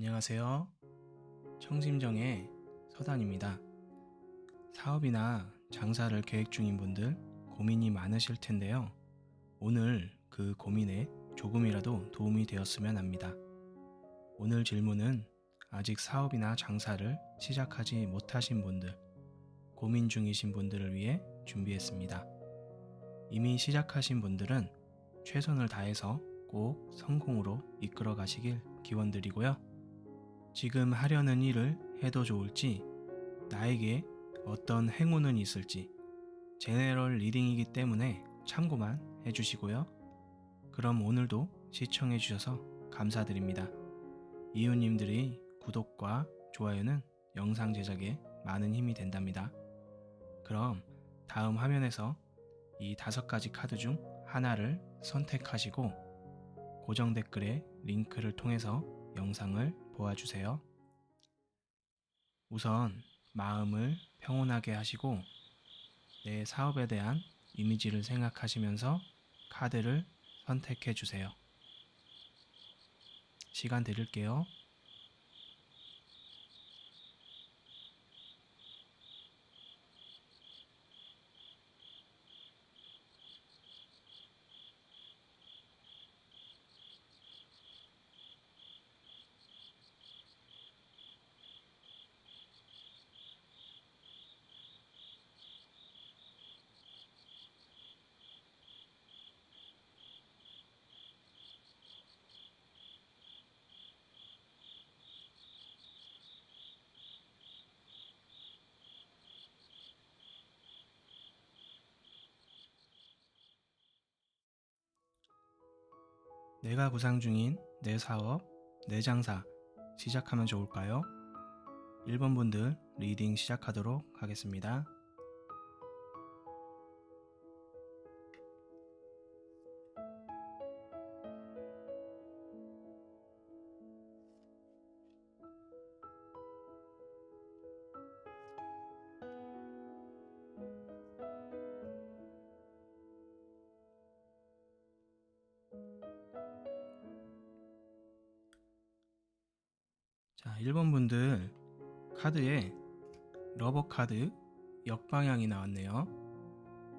안녕하세요. 청심정의 서단입니다. 사업이나 장사를 계획 중인 분들 고민이 많으실 텐데요. 오늘 그 고민에 조금이라도 도움이 되었으면 합니다. 오늘 질문은 아직 사업이나 장사를 시작하지 못하신 분들, 고민 중이신 분들을 위해 준비했습니다. 이미 시작하신 분들은 최선을 다해서 꼭 성공으로 이끌어 가시길 기원드리고요. 지금 하려는 일을 해도 좋을지, 나에게 어떤 행운은 있을지, 제네럴 리딩이기 때문에 참고만 해주시고요. 그럼 오늘도 시청해주셔서 감사드립니다. 이웃님들의 구독과 좋아요는 영상 제작에 많은 힘이 된답니다. 그럼 다음 화면에서 이 5가지 카드 중 하나를 선택하시고 고정 댓글에 링크를 통해서 영상을 보아주세요. 우선 마음을 평온하게 하시고 내 사업에 대한 이미지를 생각하시면서 카드를 선택해 주세요. 시간 드릴게요. 내가 구상 중인 내 사업, 내 장사 시작하면 좋을까요? 1번 분들 리딩 시작하도록 하겠습니다. 자, 1번 분들 카드에 러버 카드 역방향이 나왔네요.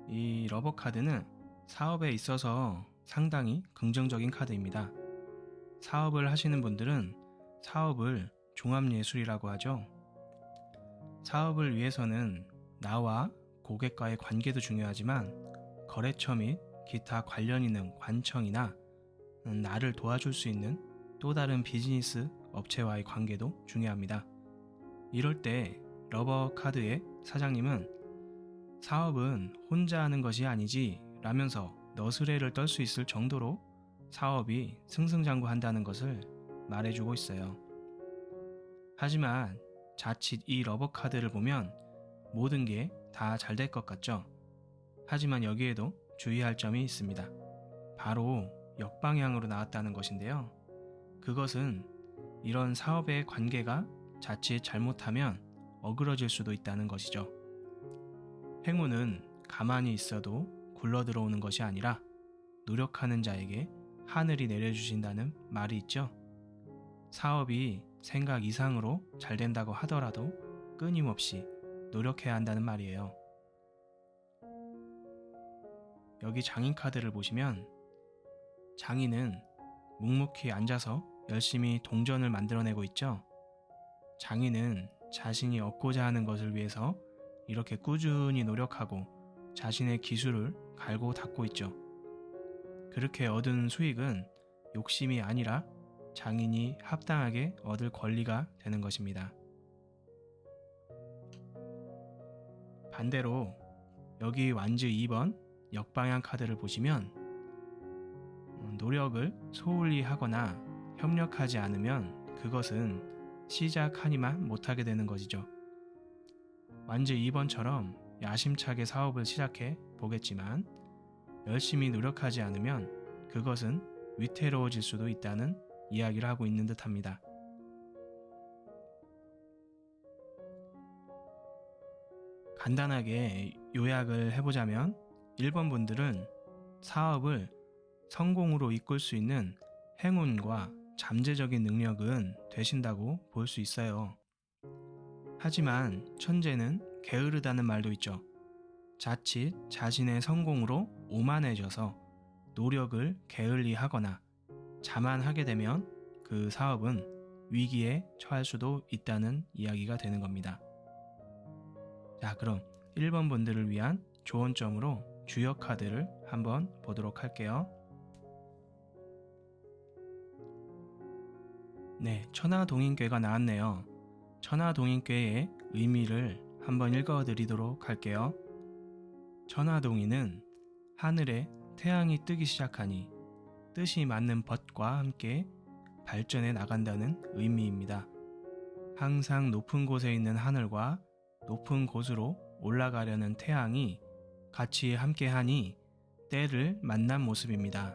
이 러버 카드는 사업에 있어서 상당히 긍정적인 카드입니다. 사업을 하시는 분들은 사업을 종합예술이라고 하죠. 사업을 위해서는 나와 고객과의 관계도 중요하지만 거래처 및 기타 관련 있는 관청이나 나를 도와줄 수 있는 또 다른 비즈니스 업체와의 관계도 중요합니다. 이럴 때 러버 카드의 사장님은 사업은 혼자 하는 것이 아니지 라면서 너스레를 떨 수 있을 정도로 사업이 승승장구한다는 것을 말해주고 있어요. 하지만 자칫 이 러버 카드를 보면 모든 게 다 잘 될 것 같죠? 하지만 여기에도 주의할 점이 있습니다. 바로 역방향으로 나왔다는 것인데요. 그것은 이런 사업의 관계가 자칫 잘못하면 어그러질 수도 있다는 것이죠. 행운은 가만히 있어도 굴러 들어오는 것이 아니라 노력하는 자에게 하늘이 내려주신다는 말이 있죠. 사업이 생각 이상으로 잘 된다고 하더라도 끊임없이 노력해야 한다는 말이에요. 여기 장인 카드를 보시면 장인은 묵묵히 앉아서 열심히 동전을 만들어내고 있죠. 장인은 자신이 얻고자 하는 것을 위해서 이렇게 꾸준히 노력하고 자신의 기술을 갈고 닦고 있죠. 그렇게 얻은 수익은 욕심이 아니라 장인이 합당하게 얻을 권리가 되는 것입니다. 반대로 여기 완즈 2번 역방향 카드를 보시면 노력을 소홀히 하거나 협력하지 않으면 그것은 시작하니만 못하게 되는 것이죠. 완즈 2번처럼 야심차게 사업을 시작해 보겠지만 열심히 노력하지 않으면 그것은 위태로워질 수도 있다는 이야기를 하고 있는 듯합니다. 간단하게 요약을 해보자면 1번 분들은 사업을 성공으로 이끌 수 있는 행운과 잠재적인 능력은 되신다고 볼 수 있어요. 하지만 천재는 게으르다는 말도 있죠. 자칫 자신의 성공으로 오만해져서 노력을 게을리하거나 자만하게 되면 그 사업은 위기에 처할 수도 있다는 이야기가 되는 겁니다. 자, 그럼 1번 분들을 위한 조언점으로 주역 카드를 한번 보도록 할게요. 네, 천하동인궤가 나왔네요. 천하동인궤의 의미를 한번 읽어드리도록 할게요. 천하동인은 하늘에 태양이 뜨기 시작하니 뜻이 맞는 벗과 함께 발전해 나간다는 의미입니다. 항상 높은 곳에 있는 하늘과 높은 곳으로 올라가려는 태양이 같이 함께하니 때를 만난 모습입니다.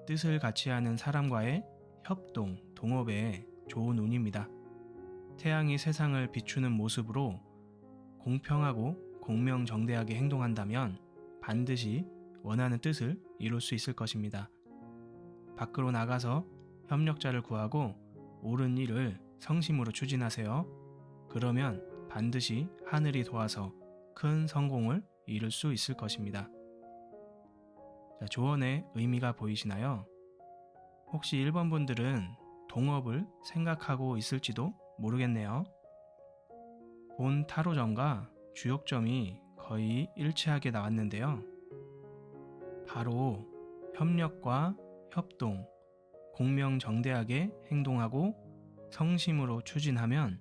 뜻을 같이 하는 사람과의 협동, 동업에 좋은 운입니다. 태양이 세상을 비추는 모습으로 공평하고 공명정대하게 행동한다면 반드시 원하는 뜻을 이룰 수 있을 것입니다. 밖으로 나가서 협력자를 구하고 옳은 일을 성심으로 추진하세요. 그러면 반드시 하늘이 도와서 큰 성공을 이룰 수 있을 것입니다. 자, 조언의 의미가 보이시나요? 혹시 1번 분들은 동업을 생각하고 있을지도 모르겠네요. 본 타로점과 주역점이 거의 일치하게 나왔는데요. 바로 협력과 협동, 공명정대하게 행동하고 성심으로 추진하면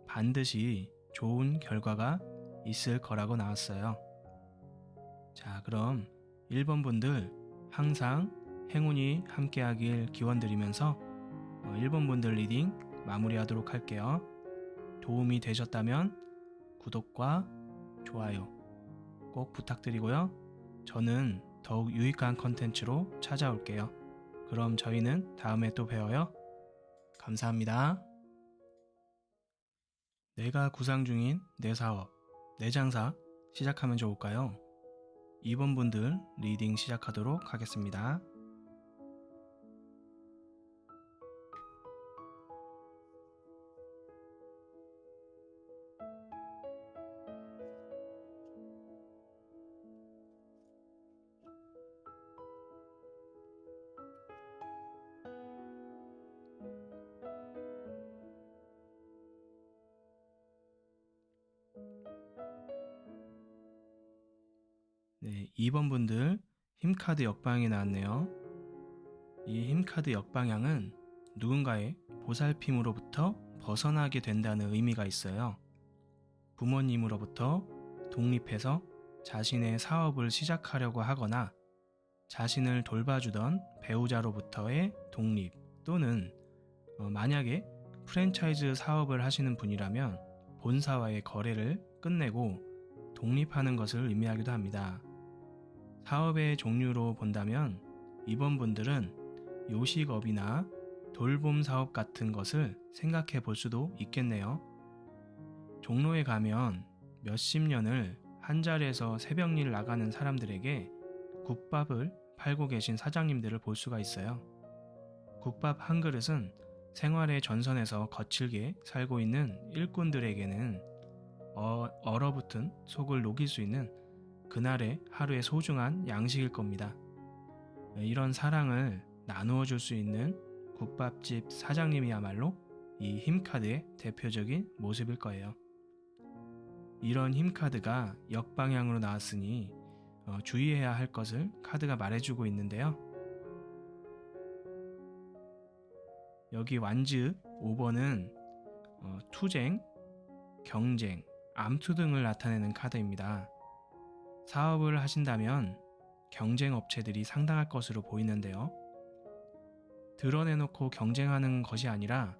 반드시 좋은 결과가 있을 거라고 나왔어요. 자, 그럼 1번 분들 항상 행운이 함께하길 기원드리면서 1번 분들 리딩 마무리하도록 할게요. 도움이 되셨다면 구독과 좋아요 꼭 부탁드리고요. 저는 더욱 유익한 컨텐츠로 찾아올게요. 그럼 저희는 다음에 또 봬요. 감사합니다. 내가 구상 중인 내 사업, 내 장사 시작하면 좋을까요? 2번 분들 리딩 시작하도록 하겠습니다. 네, 2번 분들 힘카드 역방이 나왔네요. 이 힘카드 역방향은 누군가의 보살핌으로부터 벗어나게 된다는 의미가 있어요. 부모님으로부터 독립해서 자신의 사업을 시작하려고 하거나 자신을 돌봐주던 배우자로부터의 독립, 또는 만약에 프랜차이즈 사업을 하시는 분이라면 본사와의 거래를 끝내고 독립하는 것을 의미하기도 합니다. 사업의 종류로 본다면 2번 분들은 요식업이나 돌봄 사업 같은 것을 생각해 볼 수도 있겠네요. 종로에 가면 몇십 년을 한 자리에서 새벽 일 나가는 사람들에게 국밥을 팔고 계신 사장님들을 볼 수가 있어요. 국밥 한 그릇은 생활의 전선에서 거칠게 살고 있는 일꾼들에게는 얼어붙은 속을 녹일 수 있는 그날의 하루의 소중한 양식일 겁니다. 이런 사랑을 나누어 줄 수 있는 국밥집 사장님이야말로 이 힘카드의 대표적인 모습일 거예요. 이런 힘카드가 역방향으로 나왔으니 주의해야 할 것을 카드가 말해주고 있는데요. 여기 완즈 5번은 투쟁, 경쟁, 암투 등을 나타내는 카드입니다. 사업을 하신다면 경쟁 업체들이 상당할 것으로 보이는데요. 드러내놓고 경쟁하는 것이 아니라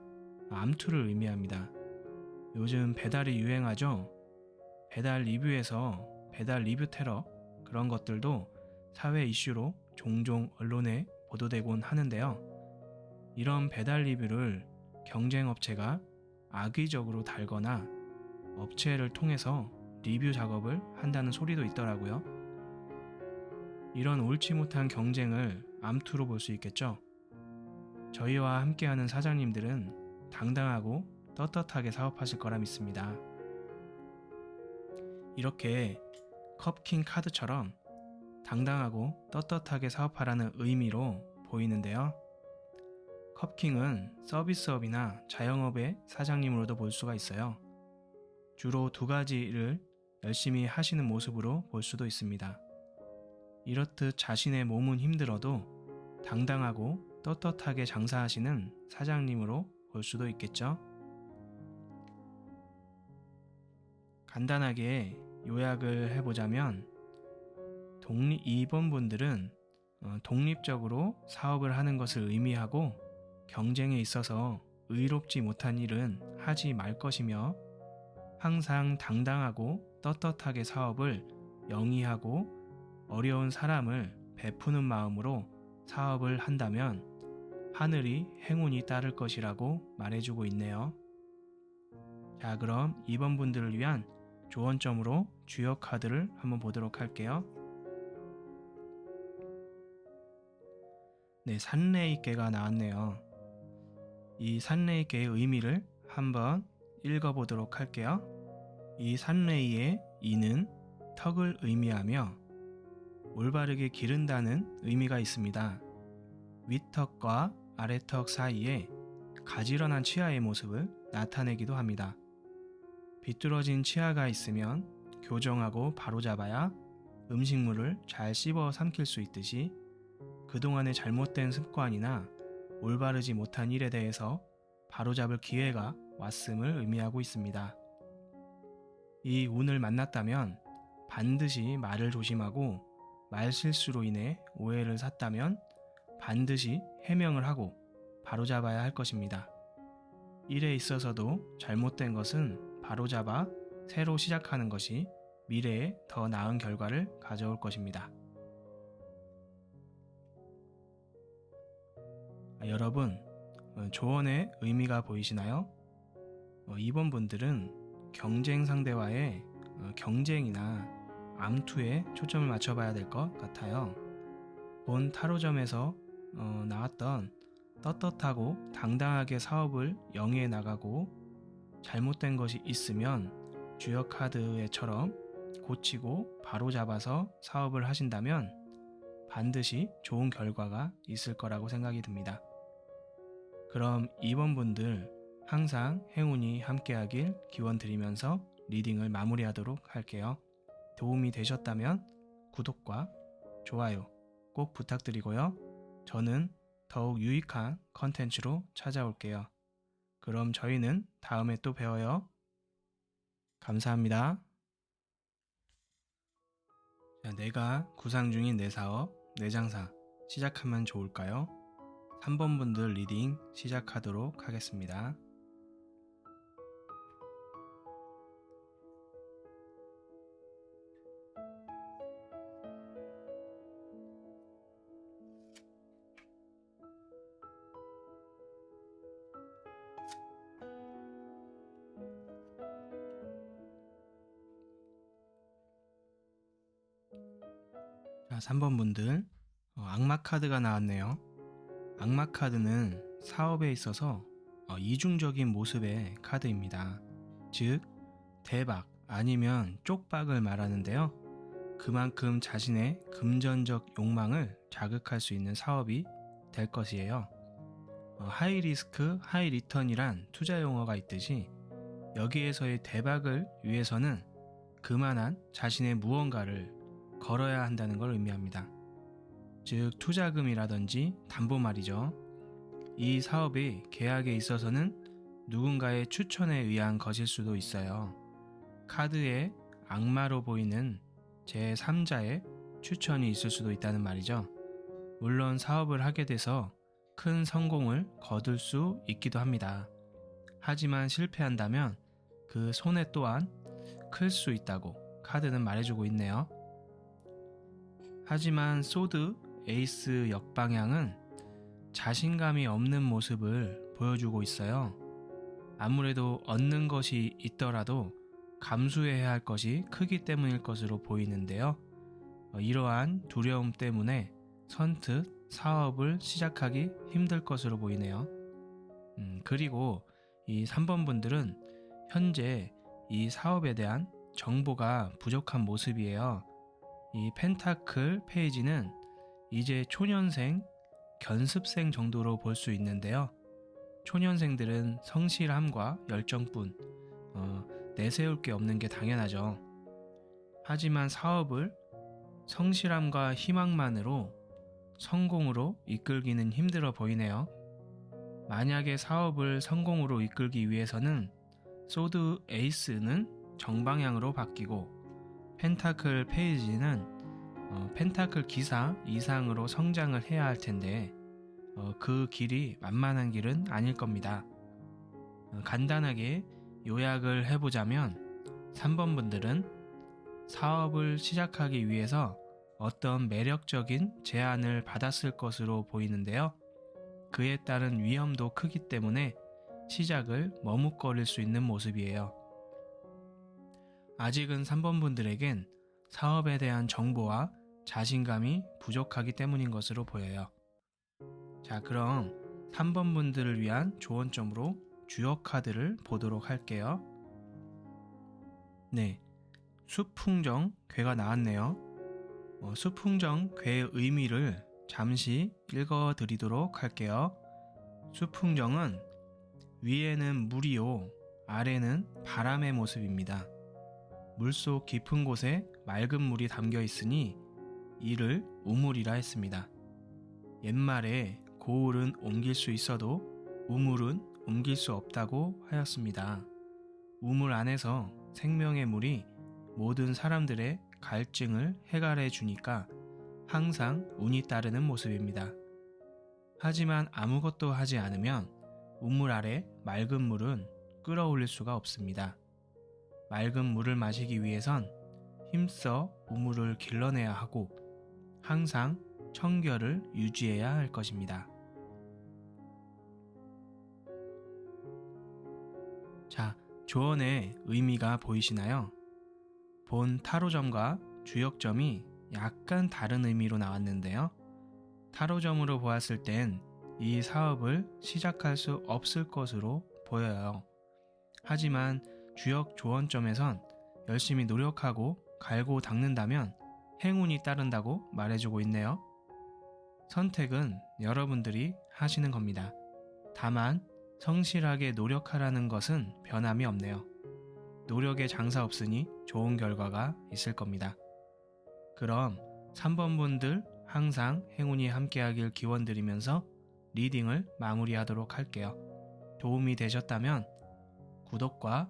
암투를 의미합니다. 요즘 배달이 유행하죠? 배달 리뷰에서 배달 리뷰 테러, 그런 것들도 사회 이슈로 종종 언론에 보도되곤 하는데요. 이런 배달 리뷰를 경쟁 업체가 악의적으로 달거나 업체를 통해서 리뷰 작업을 한다는 소리도 있더라고요. 이런 옳지 못한 경쟁을 암투로 볼 수 있겠죠. 저희와 함께하는 사장님들은 당당하고 떳떳하게 사업하실 거라 믿습니다. 이렇게 컵킹 카드처럼 당당하고 떳떳하게 사업하라는 의미로 보이는데요. 컵킹은 서비스업이나 자영업의 사장님으로도 볼 수가 있어요. 주로 두 가지를 열심히 하시는 모습으로 볼 수도 있습니다. 이렇듯 자신의 몸은 힘들어도 당당하고 떳떳하게 장사하시는 사장님으로 볼 수도 있겠죠. 간단하게 요약을 해보자면 2번 분들은 독립적으로 사업을 하는 것을 의미하고 경쟁에 있어서 의롭지 못한 일은 하지 말 것이며 항상 당당하고 떳떳하게 사업을 영위하고 어려운 사람을 베푸는 마음으로 사업을 한다면 하늘이 행운이 따를 것이라고 말해주고 있네요. 자, 그럼 2번 분들을 위한 조언점으로 주요 카드를 한번 보도록 할게요. 네, 산레이께가 나왔네요. 이 산레이께의 의미를 한번 읽어보도록 할게요. 이 산레이의 이는 턱을 의미하며 올바르게 기른다는 의미가 있습니다. 윗턱과 아래턱 사이에 가지런한 치아의 모습을 나타내기도 합니다. 비뚤어진 치아가 있으면 교정하고 바로잡아야 음식물을 잘 씹어 삼킬 수 있듯이 그동안의 잘못된 습관이나 올바르지 못한 일에 대해서 바로잡을 기회가 왔음을 의미하고 있습니다. 이 운을 만났다면 반드시 말을 조심하고 말실수로 인해 오해를 샀다면 반드시 해명을 하고 바로잡아야 할 것입니다. 일에 있어서도 잘못된 것은 바로잡아 새로 시작하는 것이 미래에 더 나은 결과를 가져올 것입니다. 여러분, 조언의 의미가 보이시나요? 이번 분들은 경쟁 상대와의 경쟁이나 암투에 초점을 맞춰봐야 될 것 같아요. 본 타로점에서 나왔던 떳떳하고 당당하게 사업을 영위해 나가고 잘못된 것이 있으면 주요 카드에처럼 고치고 바로잡아서 사업을 하신다면 반드시 좋은 결과가 있을 거라고 생각이 듭니다. 그럼 2번 분들 항상 행운이 함께하길 기원드리면서 리딩을 마무리하도록 할게요. 도움이 되셨다면 구독과 좋아요 꼭 부탁드리고요. 저는 더욱 유익한 컨텐츠로 찾아올게요. 그럼 저희는 다음에 또 봬요. 감사합니다. 자, 내가 구상 중인 내 사업, 내 장사 시작하면 좋을까요? 3번 분들 리딩 시작하도록 하겠습니다. 자, 3번 분들 악마 카드가 나왔네요. 악마 카드는 사업에 있어서 이중적인 모습의 카드입니다. 즉 대박 아니면 쪽박을 말하는데요. 그만큼 자신의 금전적 욕망을 자극할 수 있는 사업이 될 것이에요. 하이 리스크 하이 리턴이란 투자 용어가 있듯이 여기에서의 대박을 위해서는 그만한 자신의 무언가를 걸어야 한다는 걸 의미합니다. 즉 투자금이라든지 담보 말이죠. 이 사업이 계약에 있어서는 누군가의 추천에 의한 것일 수도 있어요. 카드에 악마로 보이는 제3자의 추천이 있을 수도 있다는 말이죠. 물론 사업을 하게 돼서 큰 성공을 거둘 수 있기도 합니다. 하지만 실패한다면 그 손해 또한 클 수 있다고 카드는 말해주고 있네요. 하지만 소드 에이스 역방향은 자신감이 없는 모습을 보여주고 있어요. 아무래도 얻는 것이 있더라도 감수해야 할 것이 크기 때문일 것으로 보이는데요. 이러한 두려움 때문에 선뜻 사업을 시작하기 힘들 것으로 보이네요. 그리고 이 3번 분들은 현재 이 사업에 대한 정보가 부족한 모습이에요. 이 펜타클 페이지는 이제 초년생, 견습생 정도로 볼 수 있는데요. 초년생들은 성실함과 열정뿐 내세울 게 없는 게 당연하죠. 하지만 사업을 성실함과 희망만으로 성공으로 이끌기는 힘들어 보이네요. 만약에 사업을 성공으로 이끌기 위해서는 소드 에이스는 정방향으로 바뀌고 펜타클 페이지는 펜타클 기사 이상으로 성장을 해야 할 텐데 그 길이 만만한 길은 아닐 겁니다. 간단하게 요약을 해보자면 3번 분들은 사업을 시작하기 위해서 어떤 매력적인 제안을 받았을 것으로 보이는데요. 그에 따른 위험도 크기 때문에 시작을 머뭇거릴 수 있는 모습이에요. 아직은 3번 분들에겐 사업에 대한 정보와 자신감이 부족하기 때문인 것으로 보여요. 자, 그럼 3번 분들을 위한 조언점으로 주역 카드를 보도록 할게요. 네, 수풍정 괴가 나왔네요. 수풍정 괴의 의미를 잠시 읽어드리도록 할게요. 수풍정은 위에는 물이요, 아래는 바람의 모습입니다. 물속 깊은 곳에 맑은 물이 담겨 있으니 이를 우물이라 했습니다. 옛말에 고울은 옮길 수 있어도 우물은 옮길 수 없다고 하였습니다. 우물 안에서 생명의 물이 모든 사람들의 갈증을 해결해 주니까 항상 운이 따르는 모습입니다. 하지만 아무것도 하지 않으면 우물 아래 맑은 물은 끌어올릴 수가 없습니다. 맑은 물을 마시기 위해선 힘써 우물을 길러내야 하고 항상 청결을 유지해야 할 것입니다. 자, 조언의 의미가 보이시나요? 본 타로점과 주역점이 약간 다른 의미로 나왔는데요. 타로점으로 보았을 땐 이 사업을 시작할 수 없을 것으로 보여요. 하지만 주역 조언점에선 열심히 노력하고 갈고 닦는다면 행운이 따른다고 말해주고 있네요. 선택은 여러분들이 하시는 겁니다. 다만 성실하게 노력하라는 것은 변함이 없네요. 노력에 장사 없으니 좋은 결과가 있을 겁니다. 그럼 3번 분들 항상 행운이 함께하길 기원드리면서 리딩을 마무리하도록 할게요. 도움이 되셨다면 구독과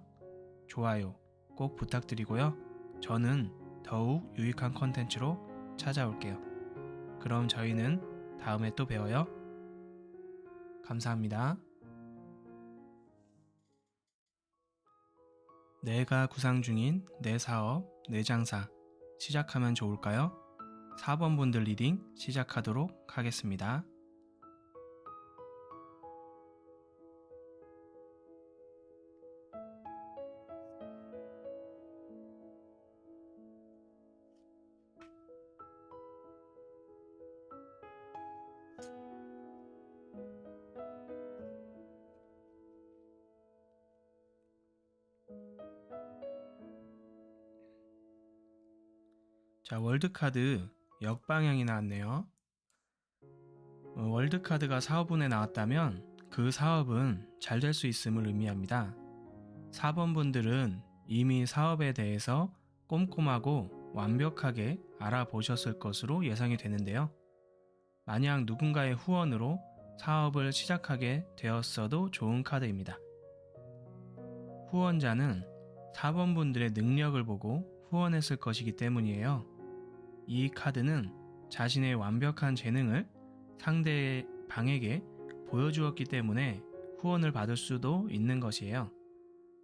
좋아요 꼭 부탁드리고요. 저는 더욱 유익한 컨텐츠로 찾아올게요. 그럼 저희는 다음에 또 배워요. 감사합니다. 내가 구상 중인 내 사업, 내 장사 시작하면 좋을까요? 4번 분들 리딩 시작하도록 하겠습니다. 자, 월드카드 역방향이 나왔네요. 월드카드가 사업운에 나왔다면 그 사업은 잘 될 수 있음을 의미합니다. 4번 분들은 이미 사업에 대해서 꼼꼼하고 완벽하게 알아보셨을 것으로 예상이 되는데요. 만약 누군가의 후원으로 사업을 시작하게 되었어도 좋은 카드입니다. 후원자는 4번 분들의 능력을 보고 후원했을 것이기 때문이에요. 이 카드는 자신의 완벽한 재능을 상대방에게 보여주었기 때문에 후원을 받을 수도 있는 것이에요.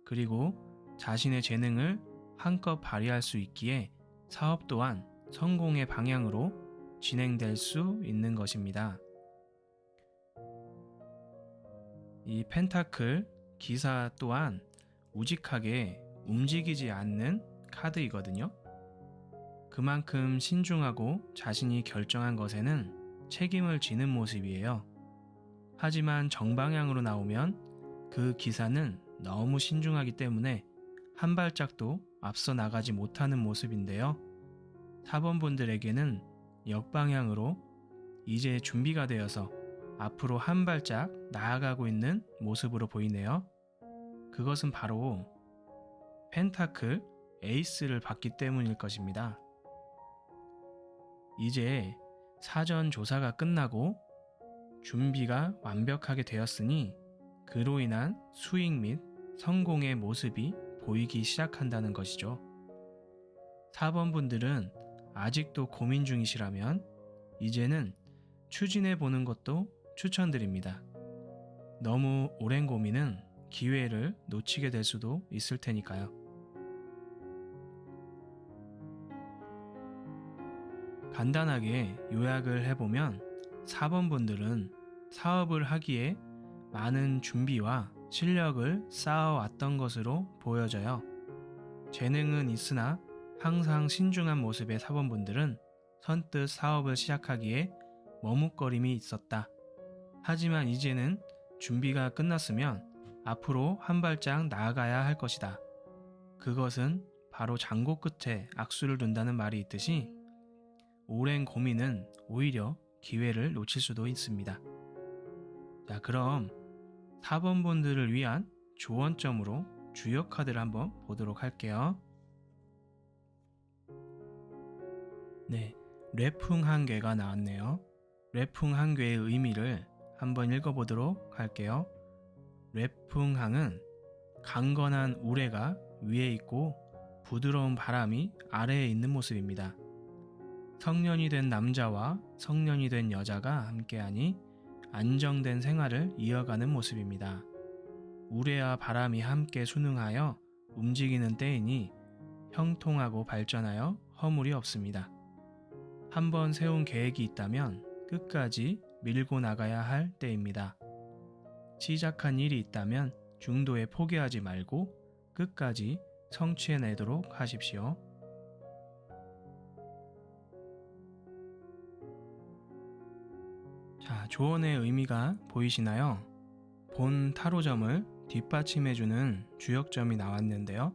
그리고 자신의 재능을 한껏 발휘할 수 있기에 사업 또한 성공의 방향으로 진행될 수 있는 것입니다. 이 펜타클 기사 또한 우직하게 움직이지 않는 카드이거든요. 그만큼 신중하고 자신이 결정한 것에는 책임을 지는 모습이에요. 하지만 정방향으로 나오면 그 기사는 너무 신중하기 때문에 한 발짝도 앞서 나가지 못하는 모습인데요. 4번 분들에게는 역방향으로 이제 준비가 되어서 앞으로 한 발짝 나아가고 있는 모습으로 보이네요. 그것은 바로 펜타클 에이스를 받기 때문일 것입니다. 이제 사전 조사가 끝나고 준비가 완벽하게 되었으니 그로 인한 수익 및 성공의 모습이 보이기 시작한다는 것이죠. 4번 분들은 아직도 고민 중이시라면 이제는 추진해 보는 것도 추천드립니다. 너무 오랜 고민은 기회를 놓치게 될 수도 있을 테니까요. 간단하게 요약을 해보면 4번 분들은 사업을 하기에 많은 준비와 실력을 쌓아왔던 것으로 보여져요. 재능은 있으나 항상 신중한 모습의 4번 분들은 선뜻 사업을 시작하기에 머뭇거림이 있었다. 하지만 이제는 준비가 끝났으면 앞으로 한 발짝 나아가야 할 것이다. 그것은 바로 장고 끝에 악수를 둔다는 말이 있듯이 오랜 고민은 오히려 기회를 놓칠 수도 있습니다. 자, 그럼 4번 분들을 위한 조언점으로 주요 카드를 한번 보도록 할게요. 네, 뇌풍한괴가 나왔네요. 뇌풍한괴의 의미를 한번 읽어보도록 할게요. 뇌풍항은 강건한 우레가 위에 있고 부드러운 바람이 아래에 있는 모습입니다. 성년이 된 남자와 성년이 된 여자가 함께하니 안정된 생활을 이어가는 모습입니다. 우레와 바람이 함께 순응하여 움직이는 때이니 형통하고 발전하여 허물이 없습니다. 한번 세운 계획이 있다면 끝까지 밀고 나가야 할 때입니다. 시작한 일이 있다면 중도에 포기하지 말고 끝까지 성취해내도록 하십시오. 자, 조언의 의미가 보이시나요? 본 타로점을 뒷받침해주는 주역점이 나왔는데요.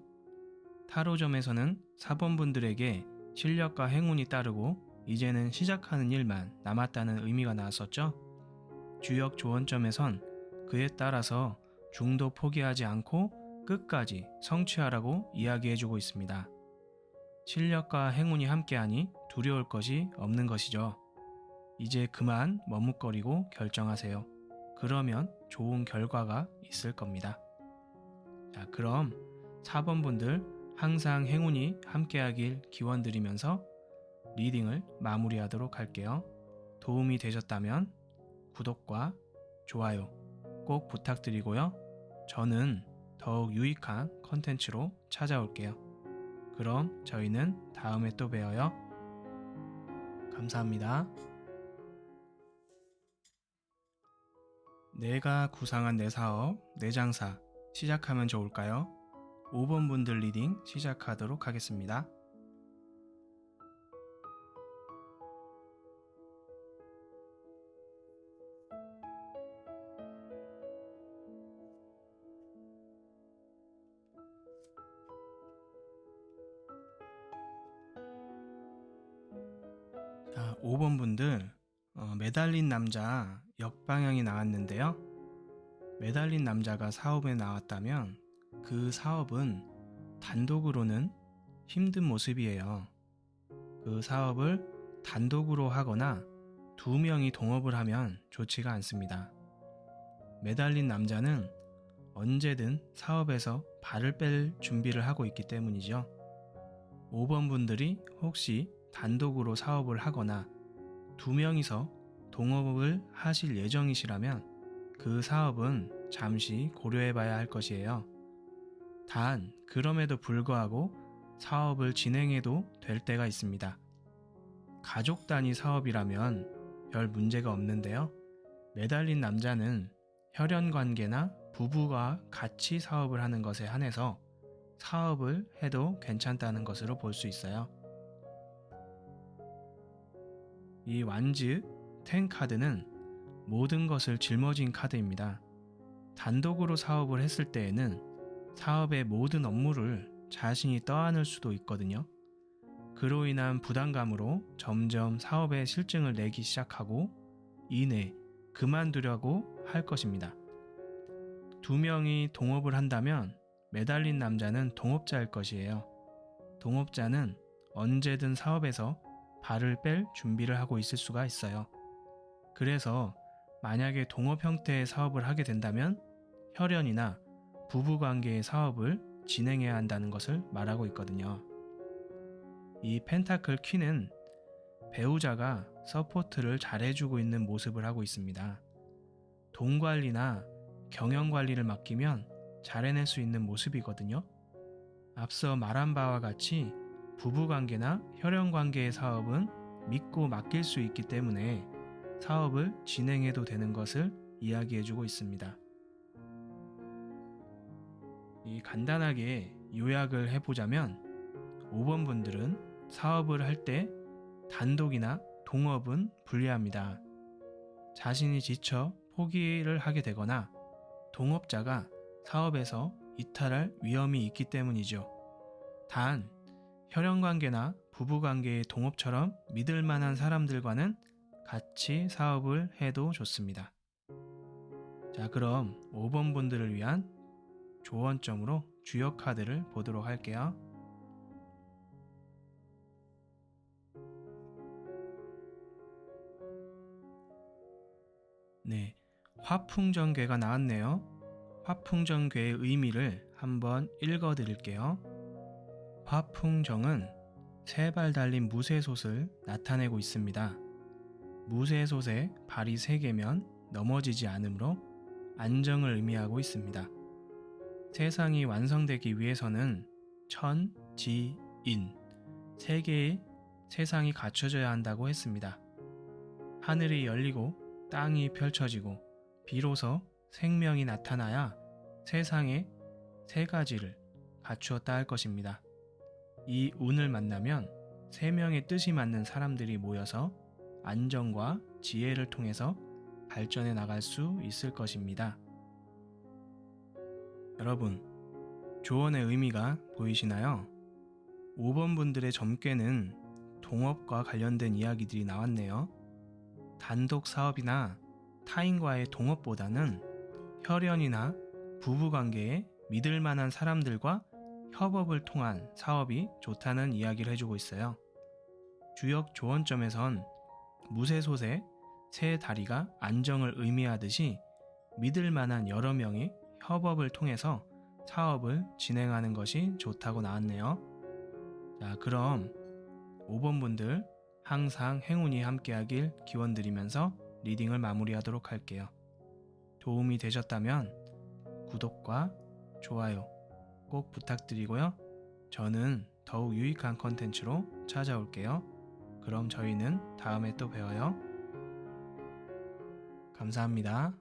타로점에서는 4번 분들에게 실력과 행운이 따르고 이제는 시작하는 일만 남았다는 의미가 나왔었죠. 주역 조언점에선 그에 따라서 중도 포기하지 않고 끝까지 성취하라고 이야기해주고 있습니다. 실력과 행운이 함께하니 두려울 것이 없는 것이죠. 이제 그만 머뭇거리고 결정하세요. 그러면 좋은 결과가 있을 겁니다. 자, 그럼 4번 분들 항상 행운이 함께하길 기원드리면서 리딩을 마무리하도록 할게요. 도움이 되셨다면 구독과 좋아요 꼭 부탁드리고요. 저는 더욱 유익한 컨텐츠로 찾아올게요. 그럼 저희는 다음에 또 봬요. 감사합니다. 내가 구상한 내 사업, 내 장사 시작하면 좋을까요? 5번 분들 리딩 시작하도록 하겠습니다. 자, 5번 분들 매달린 남자 역방향이 나왔는데요. 매달린 남자가 사업에 나왔다면 그 사업은 단독으로는 힘든 모습이에요. 그 사업을 단독으로 하거나 2명이 동업을 하면 좋지가 않습니다. 매달린 남자는 언제든 사업에서 발을 뺄 준비를 하고 있기 때문이죠. 5번 분들이 혹시 단독으로 사업을 하거나 2명이서 동업을 하실 예정이시라면 그 사업은 잠시 고려해 봐야 할 것이에요. 단, 그럼에도 불구하고 사업을 진행해도 될 때가 있습니다. 가족 단위 사업이라면 별 문제가 없는데요. 매달린 남자는 혈연 관계나 부부가 같이 사업을 하는 것에 한해서 사업을 해도 괜찮다는 것으로 볼 수 있어요. 이 완즈 10 카드는 모든 것을 짊어진 카드입니다. 단독으로 사업을 했을 때에는 사업의 모든 업무를 자신이 떠안을 수도 있거든요. 그로 인한 부담감으로 점점 사업의 실증을 내기 시작하고 이내 그만두려고 할 것입니다. 두 명이 동업을 한다면 매달린 남자는 동업자일 것이에요. 동업자는 언제든 사업에서 발을 뺄 준비를 하고 있을 수가 있어요. 그래서 만약에 동업 형태의 사업을 하게 된다면 혈연이나 부부관계의 사업을 진행해야 한다는 것을 말하고 있거든요. 이 펜타클 퀸은 배우자가 서포트를 잘해주고 있는 모습을 하고 있습니다. 돈 관리나 경영 관리를 맡기면 잘해낼 수 있는 모습이거든요. 앞서 말한 바와 같이 부부관계나 혈연관계의 사업은 믿고 맡길 수 있기 때문에 사업을 진행해도 되는 것을 이야기해주고 있습니다. 간단하게 요약을 해보자면 5번 분들은 사업을 할 때 단독이나 동업은 불리합니다. 자신이 지쳐 포기를 하게 되거나 동업자가 사업에서 이탈할 위험이 있기 때문이죠. 단, 혈연관계나 부부관계의 동업처럼 믿을 만한 사람들과는 같이 사업을 해도 좋습니다. 자, 그럼 5번 분들을 위한 조언점으로 주요 카드를 보도록 할게요. 네, 화풍정괴가 나왔네요. 화풍정괴의 의미를 한번 읽어드릴게요. 화풍정은 세 발 달린 무쇠솥을 나타내고 있습니다. 무쇠솥에 발이 3개면 넘어지지 않으므로 안정을 의미하고 있습니다. 세상이 완성되기 위해서는 천, 지, 인 3개의 세상이 갖춰져야 한다고 했습니다. 하늘이 열리고 땅이 펼쳐지고 비로소 생명이 나타나야 세상에 3가지를 갖추었다 할 것입니다. 이 운을 만나면 3명의 뜻이 맞는 사람들이 모여서 안정과 지혜를 통해서 발전해 나갈 수 있을 것입니다. 여러분, 조언의 의미가 보이시나요? 5번 분들의 점괘는 동업과 관련된 이야기들이 나왔네요. 단독 사업이나 타인과의 동업보다는 혈연이나 부부관계에 믿을 만한 사람들과 협업을 통한 사업이 좋다는 이야기를 해주고 있어요. 주역 조언점에선 무쇠솥의 세 다리가 안정을 의미하듯이 믿을 만한 여러 명이 협업을 통해서 사업을 진행하는 것이 좋다고 나왔네요. 자, 그럼 5번 분들 항상 행운이 함께하길 기원드리면서 리딩을 마무리하도록 할게요. 도움이 되셨다면 구독과 좋아요 꼭 부탁드리고요. 저는 더욱 유익한 컨텐츠로 찾아올게요. 그럼 저희는 다음에 또 봬요. 감사합니다.